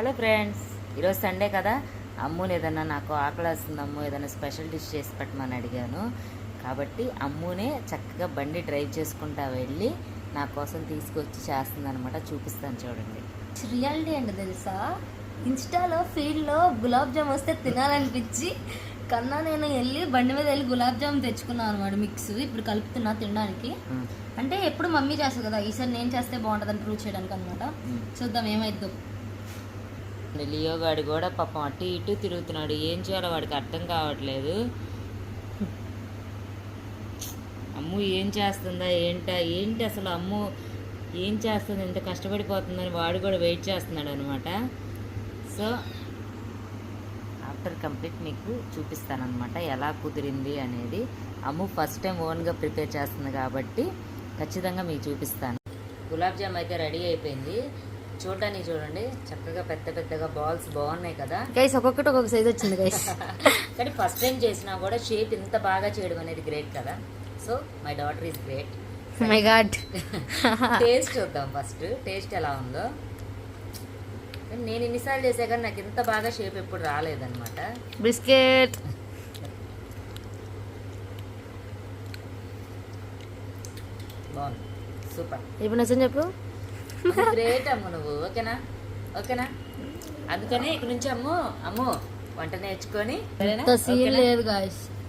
Hello friends, ఈరోజు Sunday కదా. అమ్ముని ఏదన్నా నాకు ఆకలి వస్తుంది అమ్ము, ఏదైనా స్పెషల్ డిష్ చేసి పెట్టమని అడిగాను. కాబట్టి అమ్మునే చక్కగా బండి డ్రైవ్ చేసుకుంటా వెళ్ళి నా కోసం తీసుకొచ్చి చేస్తుంది అనమాట. చూపిస్తాను చూడండి. రియాలిటీ అండి తెలుసా, ఇన్స్టాలో ఫీల్డ్లో గులాబ్ జామ్ వస్తే తినాలనిపించి కన్నా నేను వెళ్ళి బండి మీద వెళ్ళి గులాబ్ జామ్ తెచ్చుకున్నాను అనమాట. మిక్స్ ఇప్పుడు కలుపుతున్నా తినడానికి. అంటే ఎప్పుడు మమ్మీ చేస్తుంది కదా, ఈసారి నేను చేస్తే బాగుంటుందని ప్రూవ్ చేయడానికి అనమాట. చూద్దాం ఏమైద్దో. లియో గాడు కూడా పాపం అటు ఇటు తిరుగుతున్నాడు. ఏం చేయాలో వాడికి అర్థం కావట్లేదు. అమ్ము ఏం చేస్తుందా ఏంటి అసలు అమ్ము ఏం చేస్తుంది, ఎంత కష్టపడిపోతుందని వాడు కూడా వెయిట్ చేస్తున్నాడు అనమాట. సో ఆఫ్టర్ కంప్లీట్ మీకు చూపిస్తానమాట ఎలా కుదిరింది అనేది. అమ్ము ఫస్ట్ టైం ఓన్గా ప్రిపేర్ చేస్తుంది కాబట్టి ఖచ్చితంగా మీకు చూపిస్తాను. గులాబ్ జామ్ అయితే రెడీ అయిపోయింది. చూడడానికి చూడండి, చక్కగా పెద్ద పెద్దగా బాల్స్ బాగున్నాయి కదా గైస్. ఒక్కొక్కటి ఒక్కొక్క సైజ్ వచ్చింది గైస్. కానీ ఫస్ట్ టైం చేసినా కూడా షేప్ ఇంత బాగా చేయడం అనేది గ్రేట్ కదా. So my daughter is great. My God. Taste చూద్దాం ఫస్ట్, టేస్ట్ ఎలా ఉందో. నేను ఇన్నిసార్లు చేసా కానీ నాకు ఇంత బాగా షేప్ ఎప్పుడు రాలేదన్నమాట. బిస్కెట్ బాగుంది, సూపర్. ఇప్పుడు నచ్చని చెప్పు. గ్రేట్ అమ్ము నువ్వు. ఓకేనా. అందుకనే ఇక్కడ నుంచి అమ్ము వంట నేర్చుకొని సీన్ లేదు గాయస్.